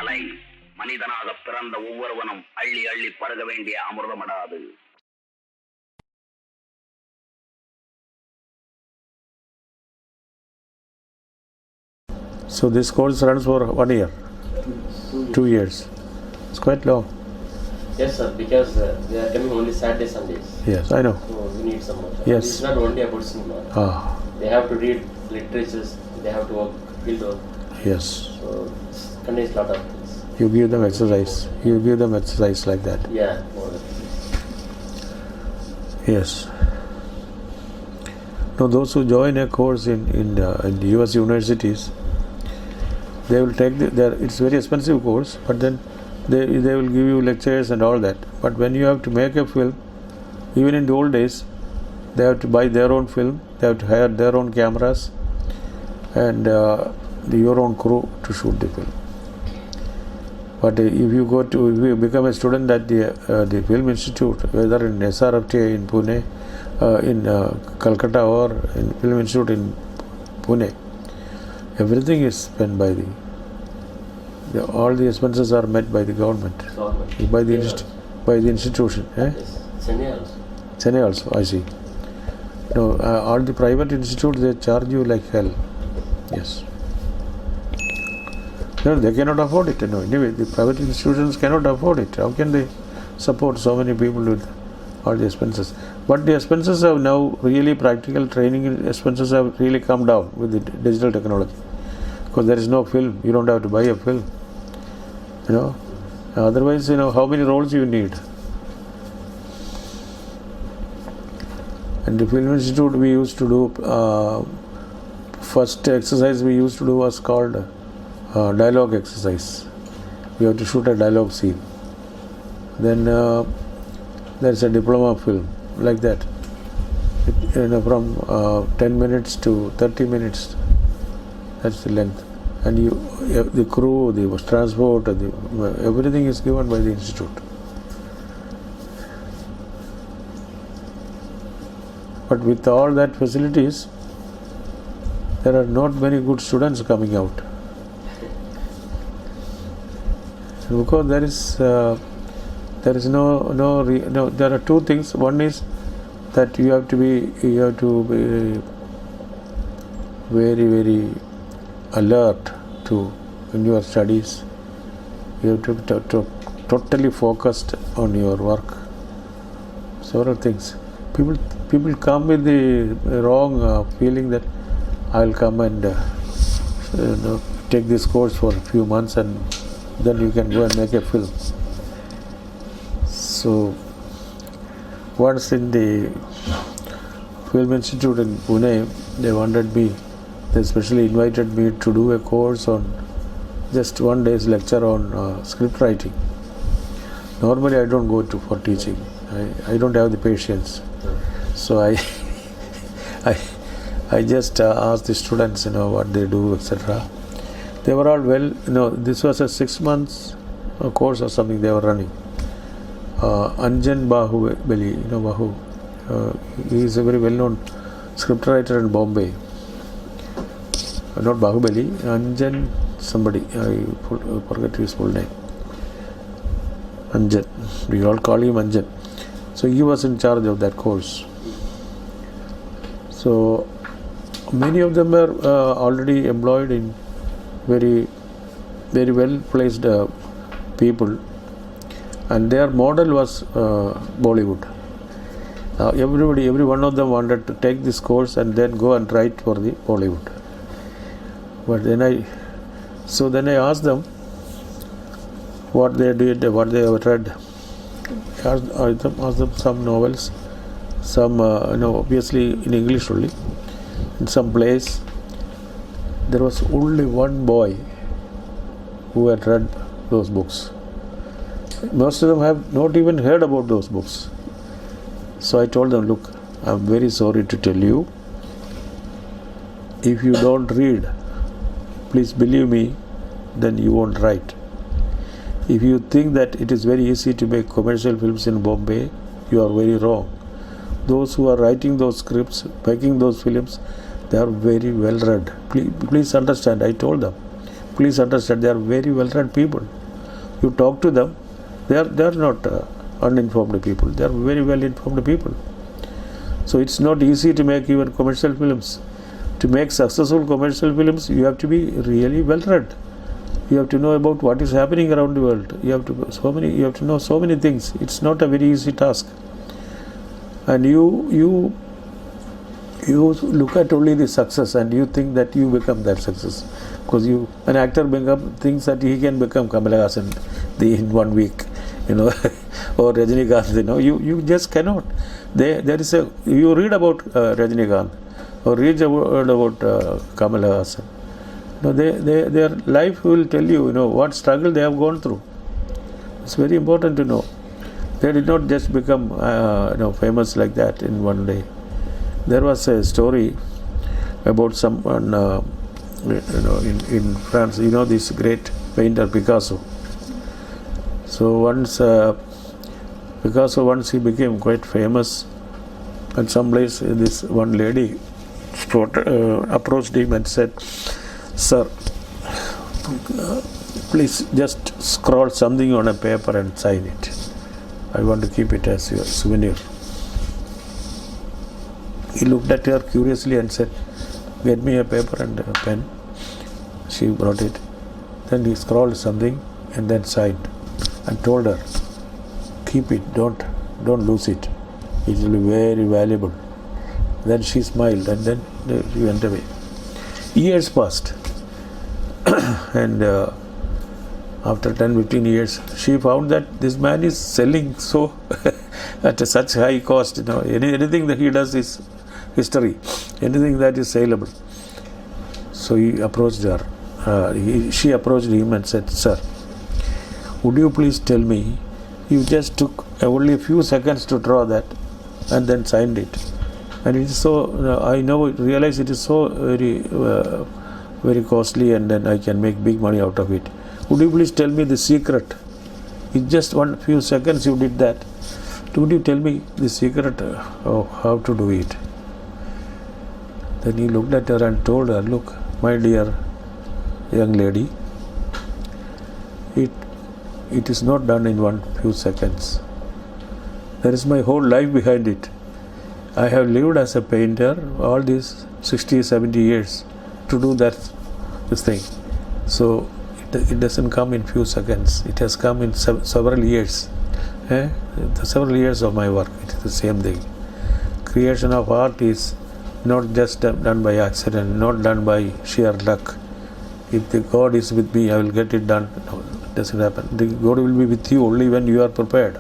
கலை மனிதனாக பிறந்த ஒவ்வொருவனும் அள்ளி அள்ளி பருக வேண்டிய அமிர்தமடாது. So this course runs for 1 year, 2 years. It's quite long. Yes, sir, because they are coming only Saturdays, Sundays. Yes, I know. So we need some more. Yes. It's not only about cinema. They have to read literatures, they have to work, field work. Yes. So it contains a lot of things. You give them exercise. You give them exercise like that. Yeah, more than Yes. Now those who join a course in the US universities, they will take it's very expensive course, but then they will give you lectures and all that. But when you have to make a film, even in the old days, they have to buy their own film, they have to hire their own cameras and your own crew to shoot the film. But if you become a student at the Film Institute, whether in SRFTA in Pune, in Calcutta, or in Film Institute in Pune, everything is spent by all the expenses are met by the government, by the institution. Yes. Chennai also, I see. No, all the private institutes, they charge you like hell. Yes. No, they cannot afford it. No, anyway, the private institutions cannot afford it. How can they support so many people with all the expenses? But the expenses have now really, practical training expenses have really come down with the digital technology. Because there is no film, you don't have to buy a film. Otherwise, how many rolls you need? And the Film Institute, we used to do, first exercise we used to do was called dialogue exercise. We have to shoot a dialogue scene. Then there is a diploma film, like that. From 10 minutes to 30 minutes. That's the length. And the crew, the transport, everything is given by the institute. But with all that facilities, there are not many good students coming out. Because there is no. There are two things. One is that you have to be very, very alert in your studies. You have to be totally focused on your work. Several things. People come with the wrong feeling that I will come and take this course for a few months and then you can go and make a film. So once in the Film Institute in Pune, they specially invited me to do a course on just 1 day's lecture on script writing. Normally I don't go for teaching. I don't have the patience. So I just asked the students, what they do, etc. They were all this was a 6 months course or something they were running. Anjan Bahubali, Bahu, he is a very well-known scriptwriter in Bombay. Not Bahubali, Anjan somebody, I forget his full name. Anjan, we all call him Anjan. So he was in charge of that course. So many of them were already employed in very, very well placed people, and their model was Bollywood. Every one of them wanted to take this course and then go and write for the Bollywood. But then I asked them what they did, what they have read. I asked them some novels, some obviously in English only, in some plays. There was only one boy who had read those books. Most of them have not even heard about those books. So I told them, look, I am very sorry to tell you, if you don't read, please believe me, then you won't write. If you think that it is very easy to make commercial films in Bombay, you are very wrong. Those who are writing those scripts, making those films, they are very well read. Please understand, I told them, please understand, they are very well-read people. You talk to them, they are not uninformed people. They are very well-informed people. So it's not easy to make even commercial films. To make successful commercial films, you have to be really well-read. You have to know about what is happening around the world. You have to know so many things. It's not a very easy task. And you look at only the success and you think that you become that success. Because an actor thinks that he can become Kamal Haasan in 1 week, or Rajinikanth. You just cannot. You read about Rajinikanth or read about Kamal Haasan. Their life will tell you, what struggle they have gone through. It's very important to know. They did not just become, famous like that in one day. There was a story about someone, in France. This great painter Picasso. So Picasso once he became quite famous. At some place, this one lady approached him and said, "Sir, please just scroll something on a paper and sign it. I want to keep it as your souvenir." He looked at her curiously and said, "Get me a paper and a pen." She brought it. Then he scrawled something and then signed and told her, "Keep it, don't lose it. It will be very valuable." Then she smiled and then she went away. Years passed. And after 10-15 years, she found that this man is selling so at such high cost. Anything that he does is history. Anything that is saleable. So he approached her. She approached him and said, "Sir, would you please tell me, you just took only a few seconds to draw that and then signed it. And it is so, I realize it is so very costly, and then I can make big money out of it. Would you please tell me the secret? In just few seconds you did that. Would you tell me the secret of how to do it?" Then he looked at her and told her, "Look, my dear young lady, it is not done in few seconds. There is my whole life behind it. I have lived as a painter all these 60-70 years to do this thing. So it doesn't come in few seconds. It has come in several years. Several years of my work. It is the same thing. Creation of art is not just done by accident, not done by sheer luck. If the God is with me, I will get it done." No, it doesn't happen. The God will be with you only when you are prepared.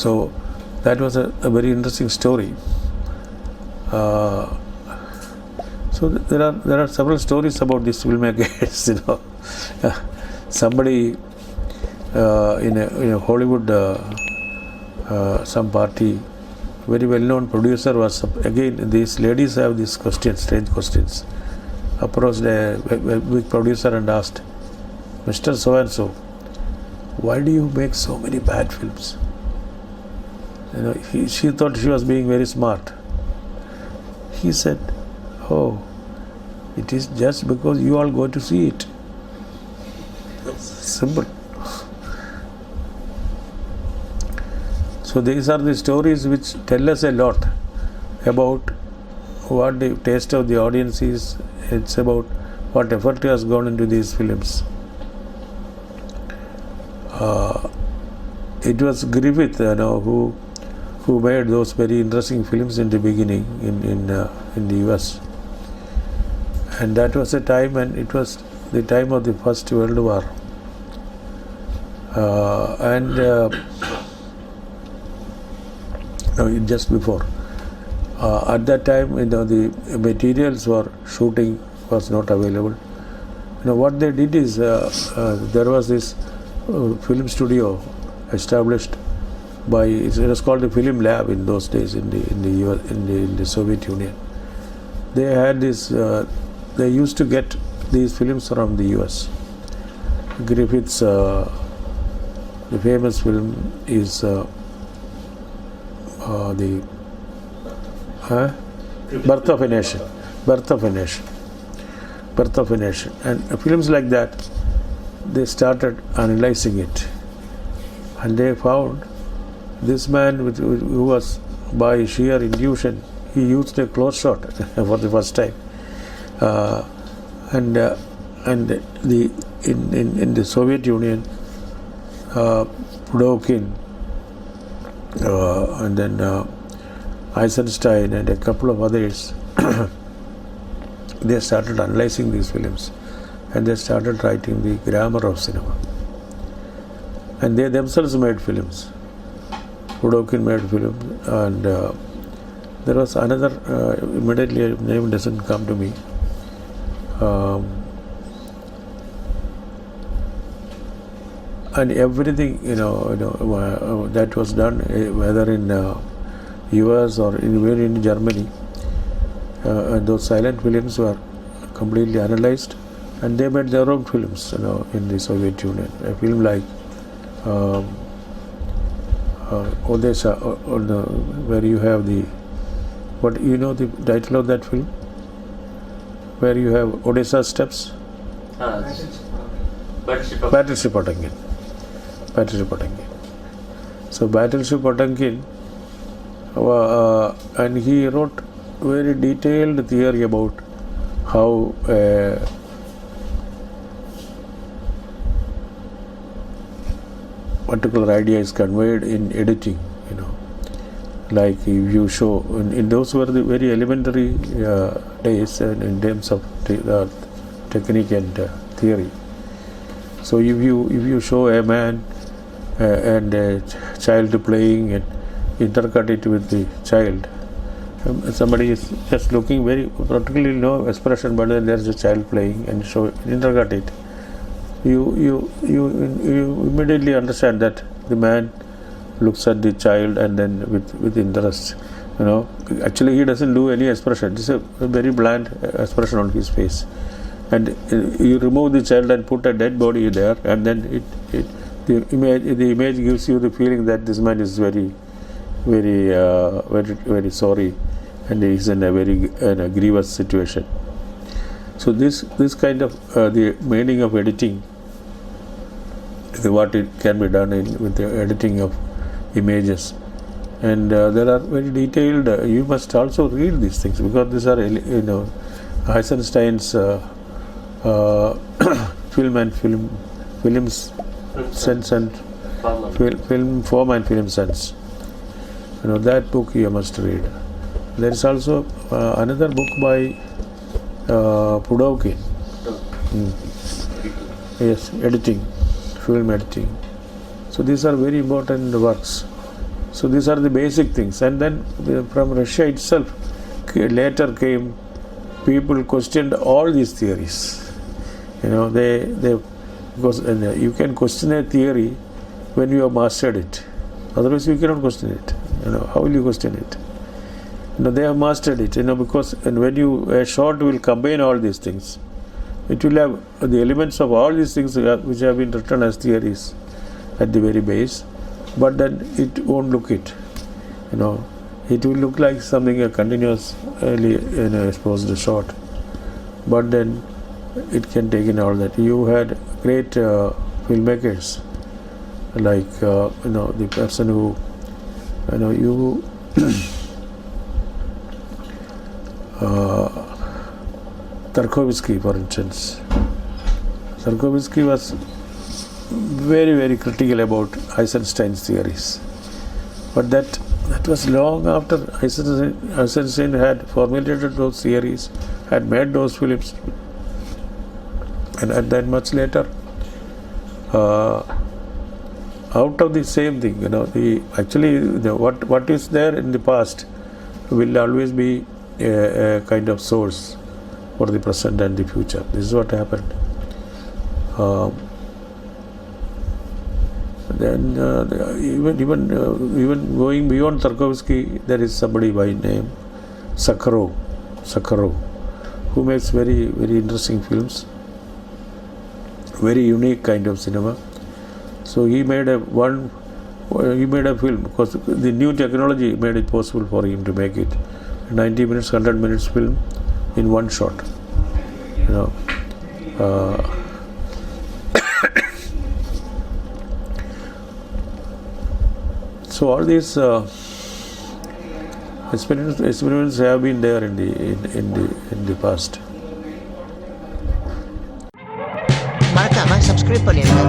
So that was a very interesting story. So there are several stories about these filmmakers. Somebody in a Hollywood, some party, very well-known producer was, again, these ladies have these questions, strange questions, approached a big producer and asked, "Mr. So-and-so, why do you make so many bad films?" She thought she was being very smart. He said, "Oh, it is just because you all go to see it. Simple." So these are the stories which tell us a lot about what the taste of the audience is. It's about what effort has gone into these films. It was Griffith, who made those very interesting films in the beginning in the US. And that was a time when it was the time of the First World War. Just before. At that time, the materials for shooting was not available. What they did is, there was this film studio established by, it was called the Film Lab in those days in the Soviet Union. They had this, they used to get these films from the US. Griffith's, the famous film is Birth of a Nation. Birth of a Nation, and films like that, they started analyzing it, and they found this man who was by sheer intuition, he used a close shot for the first time, and in the Soviet Union, Pudovkin, and then Eisenstein and a couple of others, they started analyzing these films, and they started writing the grammar of cinema, and they themselves made films. Pudovkin made films, and there was another, immediately name doesn't come to me, and everything that was done, whether in US or in Germany, and those silent films were completely analyzed, and they made their own films in the Soviet Union. A film like Odessa, where you have the the title of that film, where you have Odessa Steps, Battleship Potemkin. So Battleship Potemkin, and he wrote very detailed theory about how particular idea is conveyed in editing. Like if you show, in those were the very elementary days in terms of technique and theory. So if you show a man and a child playing and intercut it with the child, somebody is just looking very, practically no expression, but then there's a child playing, and intercut it, you immediately understand that the man looks at the child and then with interest. Actually he doesn't do any expression. It's a very bland expression on his face, and you remove the child and put a dead body there, and then the image gives you the feeling that this man is very sorry, and he is in a very grievous situation. So this kind of the meaning of editing, what it can be done with the editing of images, and there are very detailed. You must also read these things, because these are Eisenstein's films sense and film form and film sense. That book you must read. There is also another book by Pudovkin. Yes, editing, film editing. So these are very important works. So these are the basic things. And then from Russia itself, later came people questioned all these theories. Because you can question a theory when you have mastered it. Otherwise you cannot question it. How will you question it? They have mastered it. Because when a short will combine all these things, it will have the elements of all these things which have been written as theories at the very base, but then it won't look it. It will look like something a continuously exposed short, but then it can take in all that. You had great filmmakers like the person who Tarkovsky, for instance. Tarkovsky was very, very critical about Eisenstein's theories, but that was long after Eisenstein had formulated those theories, had made those films, and then much later, out of the same thing, what is there in the past will always be a kind of source for the present and the future. This is what happened. Then even going beyond Tarkovsky, there is somebody by name Sakharov, who makes very, very interesting films, very unique kind of cinema. So he made a film because the new technology made it possible for him to make it 90 minutes, 100 minutes film in one shot. So all these experiments have been there in the past. மறக்காம subscribe பண்ணிருங்க.